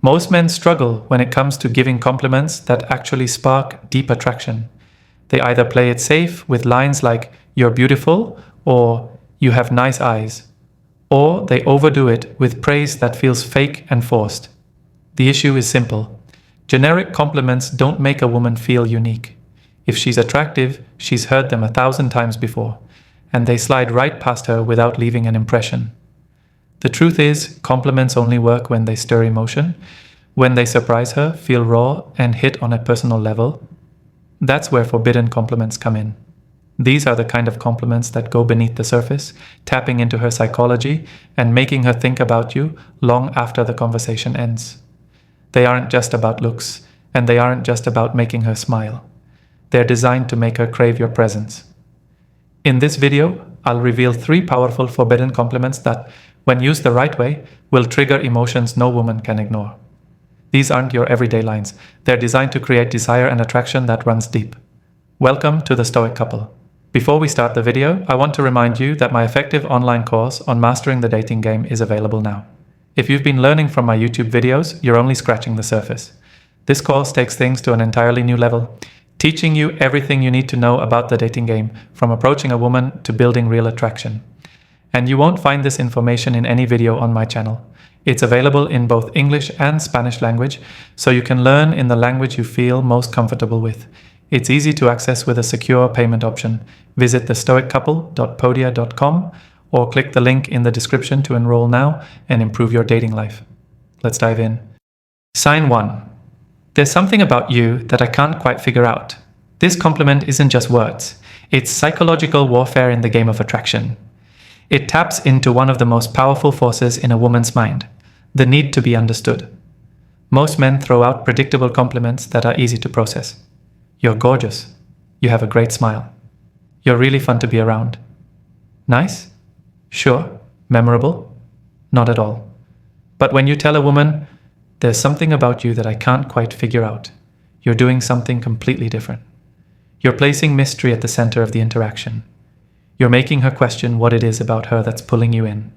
Most men struggle when it comes to giving compliments that actually spark deep attraction. They either play it safe with lines like, "You're beautiful," or "You have nice eyes," or they overdo it with praise that feels fake and forced. The issue is simple. Generic compliments don't make a woman feel unique. If she's attractive, she's heard them 1,000 times before, and they slide right past her without leaving an impression. The truth is, compliments only work when they stir emotion, when they surprise her, feel raw, and hit on a personal level. That's where forbidden compliments come in. These are the kind of compliments that go beneath the surface, tapping into her psychology and making her think about you long after the conversation ends. They aren't just about looks, and they aren't just about making her smile. They're designed to make her crave your presence. In this video, I'll reveal 3 powerful forbidden compliments that, when used the right way, will trigger emotions no woman can ignore. These aren't your everyday lines. They're designed to create desire and attraction that runs deep. Welcome to the Stoic Couple. Before we start the video, I want to remind you that my effective online course on mastering the dating game is available now. If you've been learning from my YouTube videos, you're only scratching the surface. This course takes things to an entirely new level, teaching you everything you need to know about the dating game, from approaching a woman to building real attraction. And you won't find this information in any video on my channel. It's available in both English and Spanish language, so you can learn in the language you feel most comfortable with. It's easy to access with a secure payment option. Visit thestoiccouple.podia.com or click the link in the description to enroll now and improve your dating life. Let's dive in. Sign 1. There's something about you that I can't quite figure out. This compliment isn't just words. It's psychological warfare in the game of attraction. It taps into one of the most powerful forces in a woman's mind, the need to be understood. Most men throw out predictable compliments that are easy to process. You're gorgeous. You have a great smile. You're really fun to be around. Nice? Sure. Memorable? Not at all. But when you tell a woman, "There's something about you that I can't quite figure out," you're doing something completely different. You're placing mystery at the center of the interaction. You're making her question what it is about her that's pulling you in.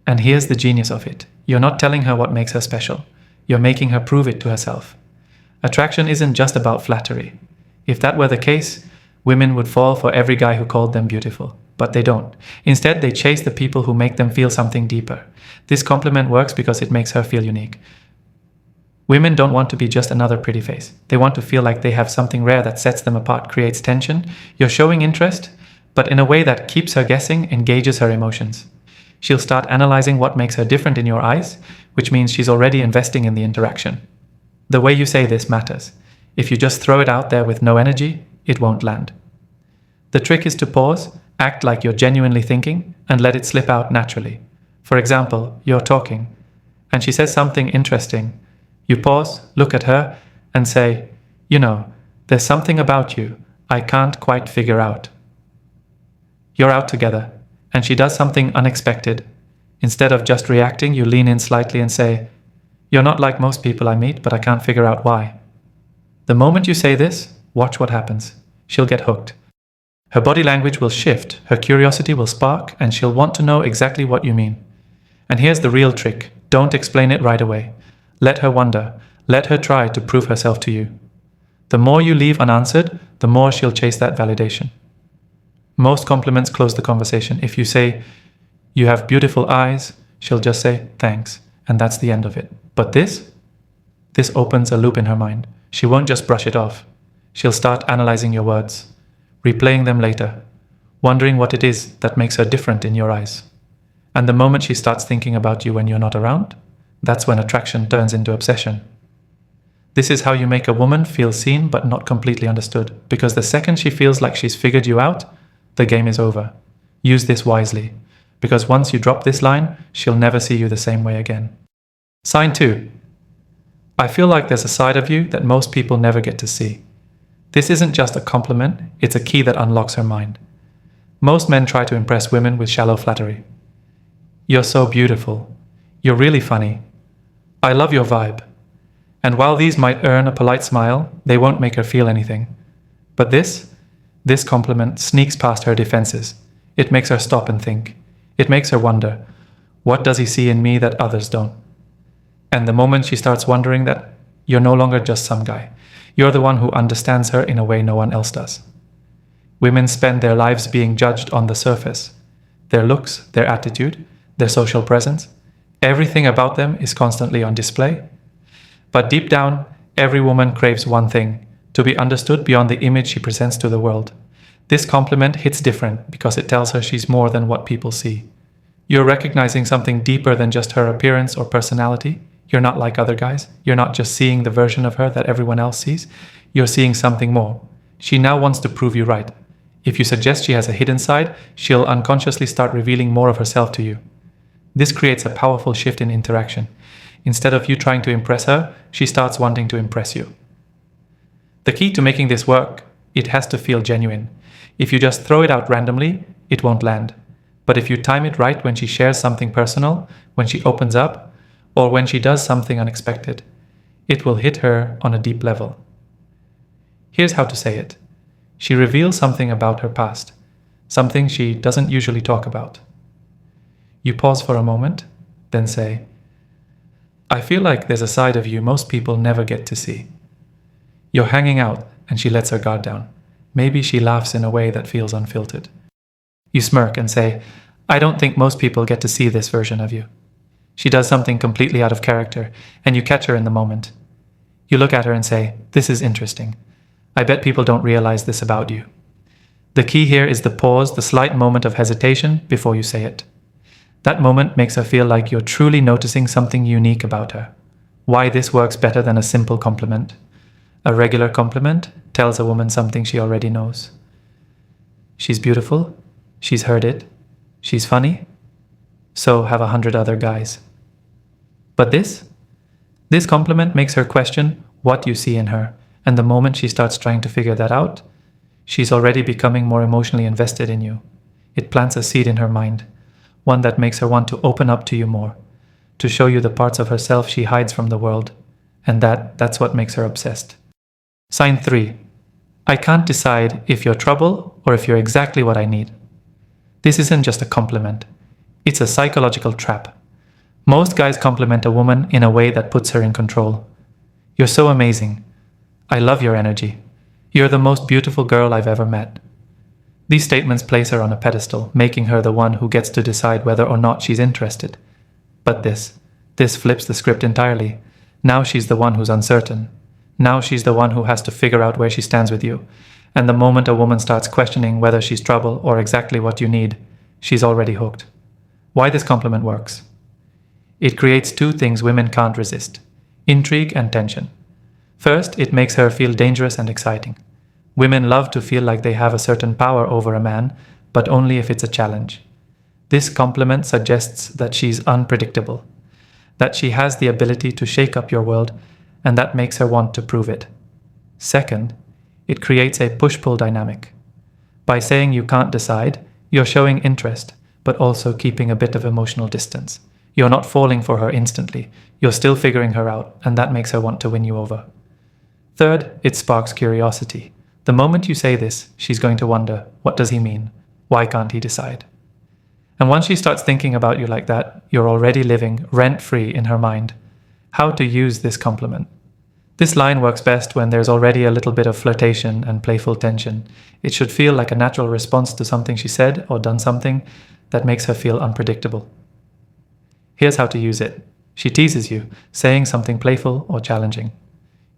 And here's the genius of it. You're not telling her what makes her special. You're making her prove it to herself. Attraction isn't just about flattery. If that were the case, women would fall for every guy who called them beautiful. But they don't. Instead, they chase the people who make them feel something deeper. This compliment works because it makes her feel unique. Women don't want to be just another pretty face. They want to feel like they have something rare that sets them apart, creates tension. You're showing interest, but in a way that keeps her guessing, engages her emotions. She'll start analyzing what makes her different in your eyes, which means she's already investing in the interaction. The way you say this matters. If you just throw it out there with no energy, it won't land. The trick is to pause, act like you're genuinely thinking, and let it slip out naturally. For example, you're talking, and she says something interesting. You pause, look at her, and say, "There's something about you I can't quite figure out." You're out together, and she does something unexpected. Instead of just reacting, you lean in slightly and say, "You're not like most people I meet, but I can't figure out why." The moment you say this, watch what happens. She'll get hooked. Her body language will shift, her curiosity will spark, and she'll want to know exactly what you mean. And here's the real trick. Don't explain it right away. Let her wonder. Let her try to prove herself to you. The more you leave unanswered, the more she'll chase that validation. Most compliments close the conversation. If you say, "You have beautiful eyes," she'll just say, "Thanks," and that's the end of it. But this opens a loop in her mind. She won't just brush it off. She'll start analyzing your words, replaying them later, wondering what it is that makes her different in your eyes. And the moment she starts thinking about you when you're not around, that's when attraction turns into obsession. This is how you make a woman feel seen but not completely understood, because the second she feels like she's figured you out, the game is over. Use this wisely, because once you drop this line, she'll never see you the same way again. Sign 2. I feel like there's a side of you that most people never get to see. This isn't just a compliment, it's a key that unlocks her mind. Most men try to impress women with shallow flattery. "You're so beautiful. You're really funny. I love your vibe." And while these might earn a polite smile, they won't make her feel anything. But this compliment sneaks past her defenses. It makes her stop and think. It makes her wonder, what does he see in me that others don't? And the moment she starts wondering that, you're no longer just some guy. You're the one who understands her in a way no one else does. Women spend their lives being judged on the surface. Their looks, their attitude, their social presence, everything about them is constantly on display. But deep down, every woman craves one thing: to be understood beyond the image she presents to the world. This compliment hits different because it tells her she's more than what people see. You're recognizing something deeper than just her appearance or personality. You're not like other guys. You're not just seeing the version of her that everyone else sees. You're seeing something more. She now wants to prove you right. If you suggest she has a hidden side, she'll unconsciously start revealing more of herself to you. This creates a powerful shift in interaction. Instead of you trying to impress her, she starts wanting to impress you. The key to making this work, it has to feel genuine. If you just throw it out randomly, it won't land. But if you time it right when she shares something personal, when she opens up, or when she does something unexpected, it will hit her on a deep level. Here's how to say it. She reveals something about her past, something she doesn't usually talk about. You pause for a moment, then say, I feel like there's a side of you most people never get to see. You're hanging out, and she lets her guard down. Maybe she laughs in a way that feels unfiltered. You smirk and say, I don't think most people get to see this version of you. She does something completely out of character, and you catch her in the moment. You look at her and say, this is interesting. I bet people don't realize this about you. The key here is the pause, the slight moment of hesitation before you say it. That moment makes her feel like you're truly noticing something unique about her. Why this works better than a simple compliment. A regular compliment tells a woman something she already knows. She's beautiful. She's heard it. She's funny. So have 100 other guys. But this compliment makes her question what you see in her. And the moment she starts trying to figure that out, she's already becoming more emotionally invested in you. It plants a seed in her mind, one that makes her want to open up to you more, to show you the parts of herself she hides from the world. And that's what makes her obsessed. Sign 3. I can't decide if you're trouble or if you're exactly what I need. This isn't just a compliment. It's a psychological trap. Most guys compliment a woman in a way that puts her in control. You're so amazing. I love your energy. You're the most beautiful girl I've ever met. These statements place her on a pedestal, making her the one who gets to decide whether or not she's interested. But this flips the script entirely. Now she's the one who's uncertain. Now she's the one who has to figure out where she stands with you. And the moment a woman starts questioning whether she's trouble or exactly what you need, she's already hooked. Why this compliment works? It creates two things women can't resist: intrigue and tension. First, it makes her feel dangerous and exciting. Women love to feel like they have a certain power over a man, but only if it's a challenge. This compliment suggests that she's unpredictable, that she has the ability to shake up your world, and that makes her want to prove it. Second, it creates a push-pull dynamic. By saying you can't decide, you're showing interest, but also keeping a bit of emotional distance. You're not falling for her instantly. You're still figuring her out, and that makes her want to win you over. Third, it sparks curiosity. The moment you say this, she's going to wonder, what does he mean? Why can't he decide? And once she starts thinking about you like that, you're already living rent-free in her mind. How to use this compliment. This line works best when there's already a little bit of flirtation and playful tension. It should feel like a natural response to something she said or done something that makes her feel unpredictable. Here's how to use it. She teases you, saying something playful or challenging.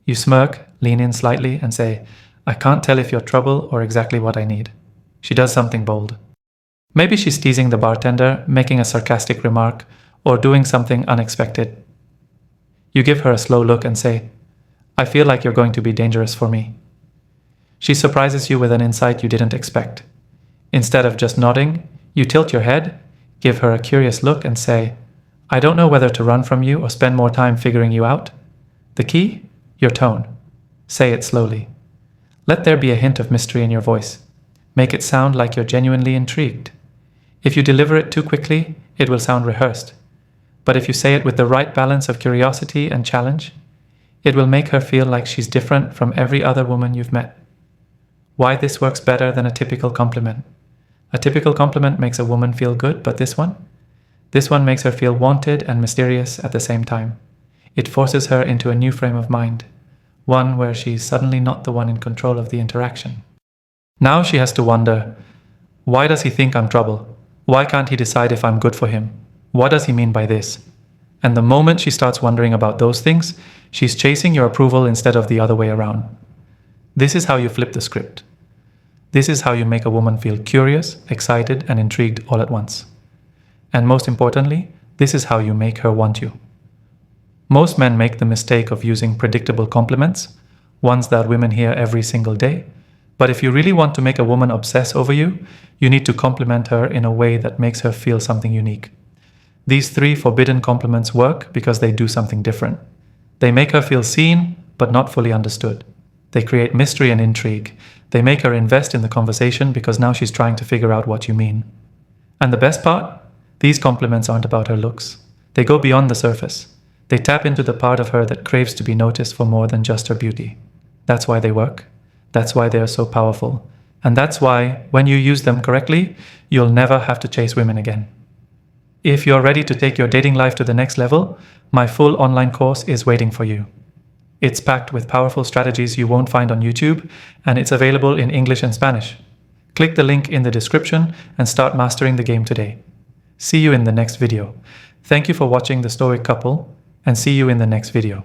You smirk, lean in slightly, and say, I can't tell if you're trouble or exactly what I need. She does something bold. Maybe she's teasing the bartender, making a sarcastic remark, or doing something unexpected. You give her a slow look and say, I feel like you're going to be dangerous for me. She surprises you with an insight you didn't expect. Instead of just nodding, you tilt your head, give her a curious look, and say, I don't know whether to run from you or spend more time figuring you out. The key? Your tone. Say it slowly. Let there be a hint of mystery in your voice. Make it sound like you're genuinely intrigued. If you deliver it too quickly, it will sound rehearsed. But if you say it with the right balance of curiosity and challenge, it will make her feel like she's different from every other woman you've met. Why this works better than a typical compliment? A typical compliment makes a woman feel good, but this one makes her feel wanted and mysterious at the same time. It forces her into a new frame of mind, one where she's suddenly not the one in control of the interaction. Now she has to wonder, why does he think I'm trouble? Why can't he decide if I'm good for him? What does he mean by this? And the moment she starts wondering about those things, she's chasing your approval instead of the other way around. This is how you flip the script. This is how you make a woman feel curious, excited, and intrigued all at once. And most importantly, this is how you make her want you. Most men make the mistake of using predictable compliments, ones that women hear every single day. But if you really want to make a woman obsess over you, you need to compliment her in a way that makes her feel something unique. These 3 forbidden compliments work because they do something different. They make her feel seen, but not fully understood. They create mystery and intrigue. They make her invest in the conversation because now she's trying to figure out what you mean. And the best part? These compliments aren't about her looks. They go beyond the surface. They tap into the part of her that craves to be noticed for more than just her beauty. That's why they work. That's why they are so powerful. And that's why, when you use them correctly, you'll never have to chase women again. If you're ready to take your dating life to the next level, my full online course is waiting for you. It's packed with powerful strategies you won't find on YouTube, and it's available in English and Spanish. Click the link in the description and start mastering the game today. See you in the next video. Thank you for watching The Stoic Couple, and see you in the next video.